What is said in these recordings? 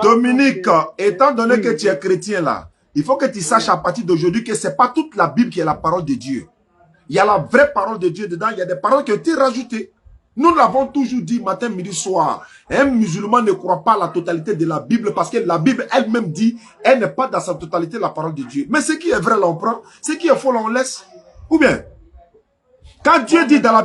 Dominique, étant donné que tu es chrétien là, il faut que tu saches à partir d'aujourd'hui que ce n'est pas toute la Bible qui est la parole de Dieu. Il y a la vraie parole de Dieu dedans, il y a des paroles qui ont été rajoutées. Nous l'avons toujours dit matin, midi, soir. Un musulman ne croit pas à la totalité de la Bible parce que la Bible elle-même dit, elle n'est pas dans sa totalité la parole de Dieu. Mais ce qui est vrai, là, on prend. Ce qui est faux, là, on laisse. Ou bien, quand Dieu dit dans la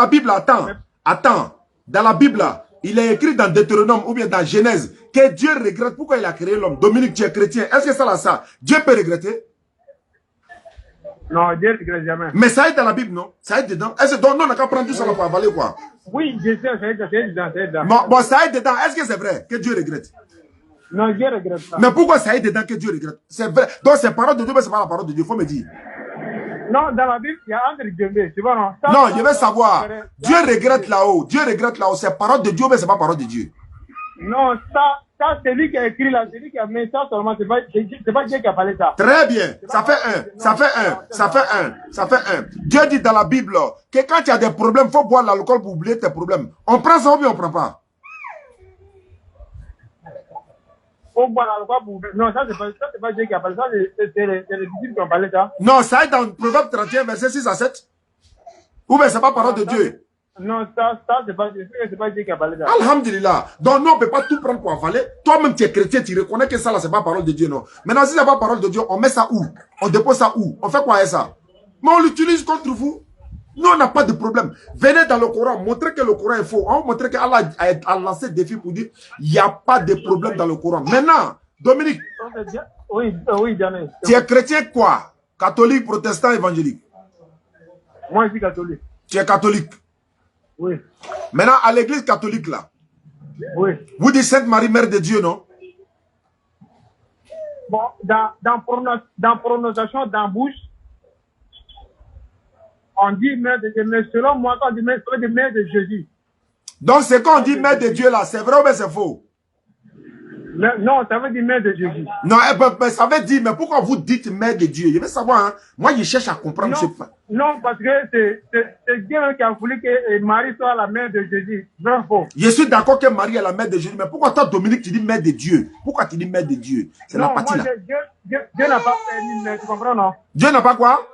Bible, attends, dans la Bible, là, il est écrit dans Deutéronome ou bien dans Genèse que Dieu regrette pourquoi il a créé l'homme. Dominique, tu es chrétien. Est-ce que ça là, ça? Dieu peut regretter? Non, Dieu ne regrette jamais. Mais ça est dans la Bible, non? Ça est dedans. Est-ce que non, on n'a qu'à prendre tout ça pour avaler quoi? Oui, je sais, ça est dedans. Bon, ça est dedans. Est-ce que c'est vrai que Dieu regrette? Non, Dieu ne regrette pas. Mais pourquoi ça est dedans que Dieu regrette? C'est vrai. Donc c'est parole de Dieu, mais c'est pas la parole de Dieu. Il faut me dire. Non, dans la Bible, il y a entre guillemets, tu vois, non? Ça, non, je veux savoir. Dieu regrette là-haut. Dieu regrette là-haut. C'est parole de Dieu, mais c'est pas parole de Dieu. Non, ça c'est lui qui a écrit là, c'est lui qui a mis ça seulement, c'est pas Dieu qui a parlé ça. Très bien. Ça fait un. Dieu dit dans la Bible que quand tu as des problèmes, il faut boire l'alcool pour oublier tes problèmes. On prend ça ou bien on prend pas? Faut boire l'alcool pour oublier. Non, ça c'est pas Dieu qui a parlé ça, c'est les disciples qui ont parlé ça. Non, ça est dans Proverbe 31, verset 6 à 7. Ou bien c'est pas parole de Dieu? Non, ça c'est pas Dieu qui a parlé ça. Alhamdulillah. Donc nous, on ne peut pas tout prendre pour avaler. Toi-même, tu es chrétien, tu reconnais que ça là, c'est pas parole de Dieu, non. Maintenant, si c'est pas parole de Dieu, on met ça où? On dépose ça où? On fait quoi avec ça? Mais on l'utilise contre vous. Nous, on n'a pas de problème. Venez dans le Coran, montrez que le Coran est faux. On va montrer qu'Allah a lancé des défis pour dire il n'y a pas de problème dans le Coran. Maintenant, Dominique. Oui, Daniel. Tu es chrétien quoi? Catholique, protestant, évangélique? Moi, je suis catholique. Tu es catholique? Oui. Maintenant, à l'église catholique, là, oui. Vous dites Sainte Marie, Mère de Dieu, non? Bon, dans prononciation, dans bouche, on dit Mère de Dieu, mais selon moi, quand on dit Mère de Jésus. Donc, c'est quand on dit Mère de Dieu, là, c'est vrai ou bien c'est faux? Non, ça veut dire Mère de Jésus. Non, ça veut dire, mais pourquoi vous dites Mère de Dieu? Je veux savoir, hein? Moi, je cherche à comprendre. Non, parce que c'est Dieu qui a voulu que Marie soit la mère de Jésus. Vrai faux. Je suis d'accord que Marie est la mère de Jésus, mais pourquoi toi, Dominique, tu dis Mère de Dieu? Pourquoi tu dis Mère de Dieu? C'est la partie là. Dieu n'a pas pris une mère, tu comprends, non? Dieu n'a pas quoi?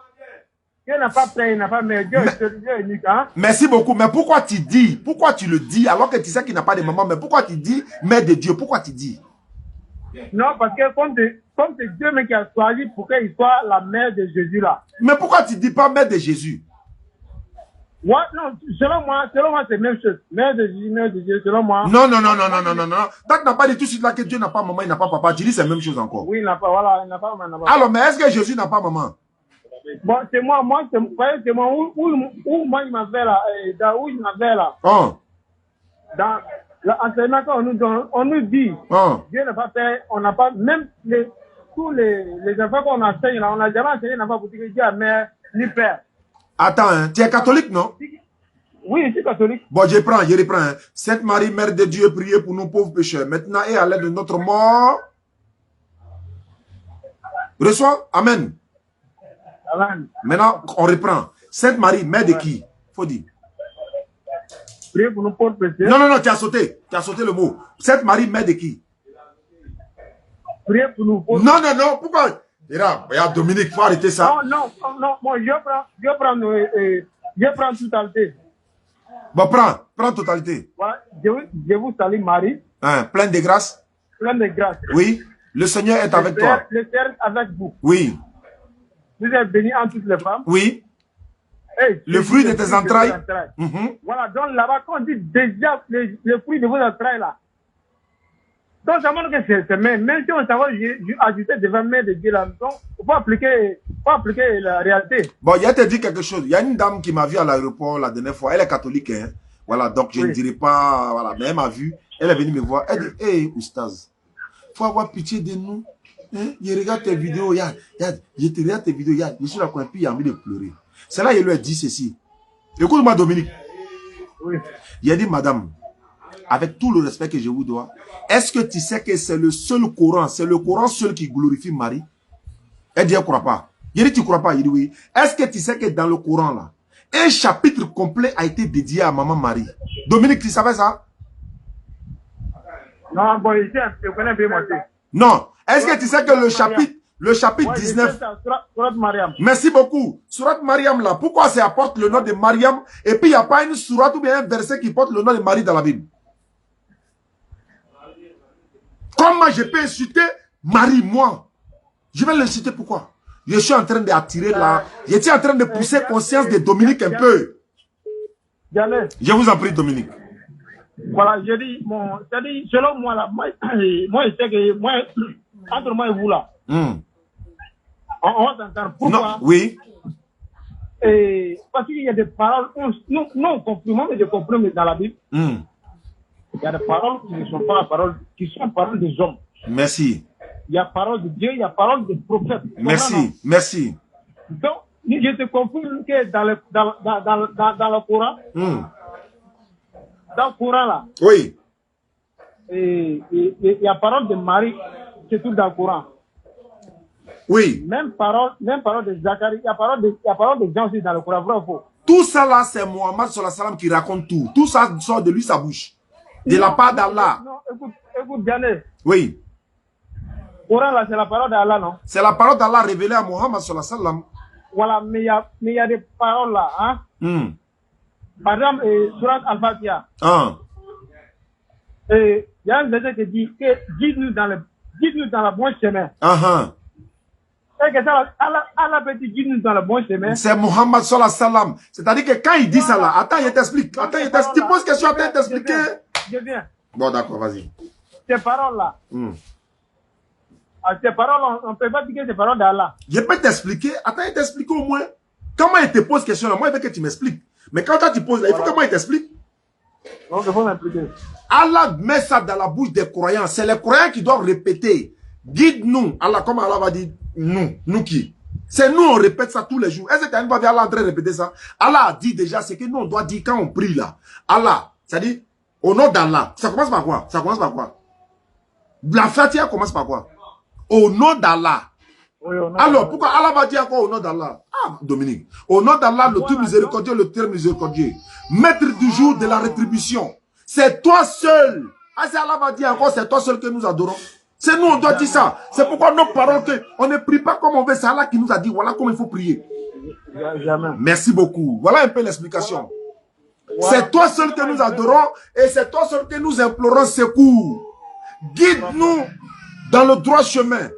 Dieu n'a pas pris, il n'a pas mère. Dieu est unique, hein? Merci beaucoup, mais pourquoi tu dis? Pourquoi tu le dis alors que tu sais qu'il n'a pas de maman? Mais pourquoi tu dis Mère de Dieu? Pourquoi tu dis? Non, parce que comme c'est Dieu qui a choisi pour qu'il soit la mère de Jésus là. Mais pourquoi tu ne dis pas mère de Jésus? Ouais, non, selon moi c'est la même chose. Mère de Jésus, mère de Dieu, selon moi. Non. Tant que tu n'as pas dit tout de suite là que Dieu n'a pas maman, il n'a pas papa, tu dis c'est la même chose encore. Oui, il n'a pas, voilà, il n'a pas maman. Alors, mais est-ce que Jésus n'a pas maman? Bon, c'est moi où moi il m'avait là, où il m'avait là. Dans l'enseignement on nous dit, Dieu n'a pas fait, on n'a pas, même tous les enfants qu'on enseigne là, on n'a jamais enseigné l'enfant pour dire que Dieu a mère ni père. Attends, hein, tu es catholique, non? Oui, je suis catholique. Bon, je reprends. Hein. Sainte Marie, Mère de Dieu, priez pour nous pauvres pécheurs, maintenant et à l'heure de notre mort. Reçois, Amen. Amen. Maintenant, on reprend. Sainte Marie, Mère de qui? Faut dire. Priez pour nous pauvres pécheurs. Non, tu as sauté. Tu as sauté le mot. Sainte Marie, Mère de qui? Priez pour nous pauvres. Non, pourquoi? Regarde, Dominique, il faut arrêter ça. Non, moi, je prends totalité. Bon, prends totalité. Voilà, je vous salue, Marie. Pleine de grâce. Pleine de grâce. Oui, le Seigneur est avec toi. Le Seigneur est avec vous. Oui. Vous êtes bénie en toutes les femmes. Oui. Hey, le fruit de tes entrailles. Voilà, donc là-bas, quand on dit déjà le fruit de vos entrailles là. Donc ça montre que c'est même si on savait ajouter devant mère de Dieu là, donc il faut appliquer la réalité. Bon, il y a te dit quelque chose. Il y a une dame qui m'a vu à l'aéroport la dernière fois. Elle est catholique, hein. Voilà, donc je ne dirai pas, voilà, mais elle m'a vu. Elle est venue me voir. Elle dit, hey, Oustaz, faut avoir pitié de nous. Hein? Je regarde tes vidéos, je te regarde tes vidéos, je suis là quand puis il a envie de pleurer. C'est là qu'il lui a dit ceci. Écoute-moi, Dominique. Oui. Il a dit, madame, avec tout le respect que je vous dois, est-ce que tu sais que c'est le seul Coran, c'est le Coran seul qui glorifie Marie? Elle dit, elle ne croit pas. Il dit, tu ne crois pas? Il dit, oui. Est-ce que tu sais que dans le Coran, là, un chapitre complet a été dédié à Maman Marie? Dominique, tu savais ça? Non, bon, ici, je connais bien moi. Non. Est-ce que tu sais que le chapitre 19... Surat Mariam. Merci beaucoup. Surat Mariam là, pourquoi ça apporte le nom de Mariam et puis il n'y a pas une surat ou bien un verset qui porte le nom de Marie dans la Bible? Comment je peux insulter Marie, moi? Je vais l'insulter pourquoi? Je suis en train d'attirer là. Je suis en train de pousser conscience de Dominique un peu. Je vous en prie, Dominique. Voilà, je dis, c'est-à-dire, selon moi là, moi je sais que, moi, entre moi et vous là, on va s'entendre. Pourquoi? Non, oui. Et, parce qu'il y a des paroles, nous on comprend, moi je comprends, mais dans la Bible, il y a des paroles qui ne sont pas paroles, qui sont paroles des hommes. Merci. Il y a parole de Dieu, il y a parole des prophètes. Merci, merci. Donc, je te comprends que dans le Coran, dans le Coran là, oui. Et il y a parole de Marie, c'est tout dans le Coran. Oui. Même parole de Zacharie, il y a parole de Jean aussi dans le Coran, vrai ou faux? Tout ça là, c'est Mohammed sallallahu alayhi wa sallam qui raconte tout. Tout ça sort de lui, sa bouche. De la part d'Allah. Non, écoute, Diane. Oui. Coran là, c'est la parole d'Allah, non? C'est la parole d'Allah révélée à Mohammed sallallahu alayhi wa sallam. Voilà, mais il y a des paroles là, hein? Par exemple, Surat Al-Fatiha. Il y a un verset qui dit que guide-nous dans le bon chemin. Et que ça, Allah peut dire guide-nous dans le bon chemin. C'est Mohammed sallallahu alayhi wa sallam. C'est-à-dire que quand il dit ça là, attends, je t'explique. Attends, tu poses question, attends, je t'explique. Je viens. Bon, d'accord, vas-y. Ces paroles là. Ces paroles, on ne peut pas dire que c'est paroles d'Allah. Je peux t'expliquer. Attends, je t'explique au moins. Comment il te pose question là, moi, il veut que tu m'expliques. Mais quand tu poses là, il faut que moi, il t'explique. Donc, il faut m'expliquer. Allah met ça dans la bouche des croyants. C'est les croyants qui doivent répéter. Guide-nous. Allah, comme Allah va dire, nous qui? C'est nous, on répète ça tous les jours. Est-ce que tu as une fois vu Allah en train de répéter ça? Allah a dit déjà ce que nous, on doit dire quand on prie là. Allah, c'est-à-dire, au nom d'Allah. Ça commence par quoi? Ça commence par quoi? La Fatiha commence par quoi? Au nom d'Allah. Oui, alors, pourquoi Allah va dire encore au nom d'Allah? Ah, Dominique. Au nom d'Allah, le tout miséricordieux, le très miséricordieux. Maître du jour de la rétribution. C'est toi seul. Ah, c'est Allah va dire encore, c'est toi seul que nous adorons. C'est nous, on doit dire ça. C'est pourquoi nos paroles, on ne prie pas comme on veut. C'est Allah qui nous a dit, voilà comment il faut prier. Jamais. Merci beaucoup. Voilà un peu l'explication. C'est toi seul que nous adorons et c'est toi seul que nous implorons secours. Guide-nous dans le droit chemin.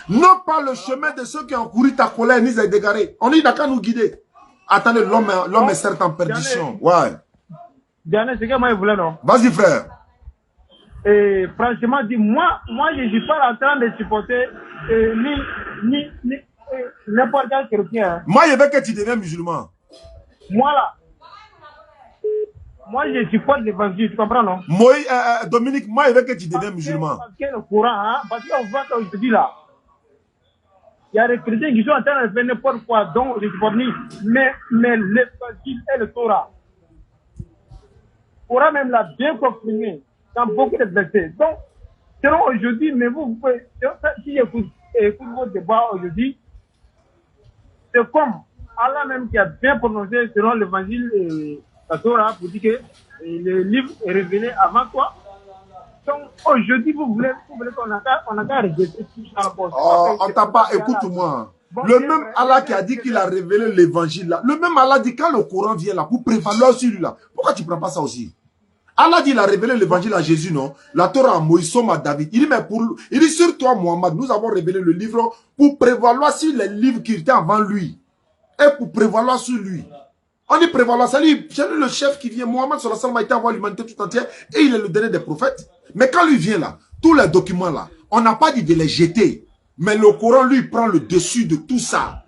Non pas le chemin de ceux qui ont couru ta colère ni les dégarés. On dit d'accord nous guider. Attendez, l'homme est certes en perdition. Ouais. Diane, c'est que moi je voulais, non? Vas-y, frère. Et franchement, moi je ne suis pas en train de supporter n'importe quel chrétien. Hein. Moi, je veux que tu deviennes musulman. Moi là. Moi, je supporte l'évangile, tu comprends, non? Moi, Dominique, moi, je veux que tu deviennes musulman. Parce que le courant, hein, parce qu'on voit qu'aujourd'hui là, il y a des chrétiens qui sont en train de faire n'importe quoi, donc je supporte ni. Mais l'évangile et le Torah. Le Torah même l'a bien comprimé dans beaucoup de versets. Donc, selon aujourd'hui, mais vous pouvez, si j'écoute votre débat aujourd'hui, c'est comme Allah même qui a bien prononcé selon l'évangile et la Torah pour dire que le livre est révélé avant toi. Donc aujourd'hui, vous voulez qu'on a qu'à rejeter tout ça. Oh, on t'a pas, écoute-moi. Bon, le même Allah qui a dit qu'il a révélé l'évangile là, le même Allah dit quand le Coran vient là, pour prévaloir sur lui là, pourquoi tu prends pas ça aussi? Allah dit il a révélé l'évangile à Jésus, non? La Torah à Moïse, à David. Il dit, mais il dit sur toi, Mohammed, nous avons révélé le livre pour prévaloir sur les livres qui étaient avant lui. Et pour prévaloir sur lui. On dit prévaloir, c'est lui le chef qui vient. Mohammed sallallahu alayhi wa sallam a été envoyé l'humanité tout entière et il est le dernier des prophètes. Mais quand lui vient là, tous les documents là, on n'a pas dit de les jeter. Mais le Coran, lui, prend le dessus de tout ça.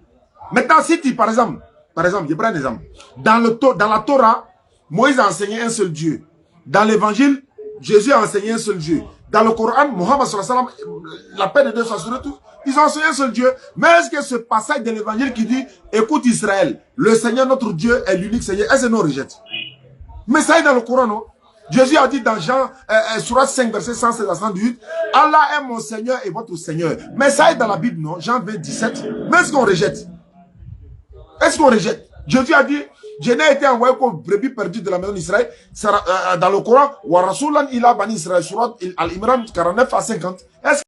Maintenant, si tu, par exemple, je prends un exemple. Dans la Torah, Moïse a enseigné un seul Dieu. Dans l'évangile, Jésus a enseigné un seul Dieu. Dans le Coran, Mohammed sallallahu alayhi wa sallam, la paix de Dieu soit sur eux tous, ils ont enseigné un seul Dieu. Mais est-ce que ce passage de l'évangile qui dit, écoute Israël, le Seigneur notre Dieu est l'unique Seigneur, est-ce que nous rejette? Mais ça est dans le Coran, non? Jésus a dit dans Jean, Surat 5, verset 116 à 118, Allah est mon Seigneur et votre Seigneur. Mais ça est dans la Bible, non? Jean 20, 17. Mais est-ce qu'on rejette? Est-ce qu'on rejette? Jésus a dit, je n'ai été envoyé qu'aux brebis perdues de la maison d'Israël. Dans le Coran, Wa Rasulan ila bani Israël, surat Al-Imran 49 à 50. Est-ce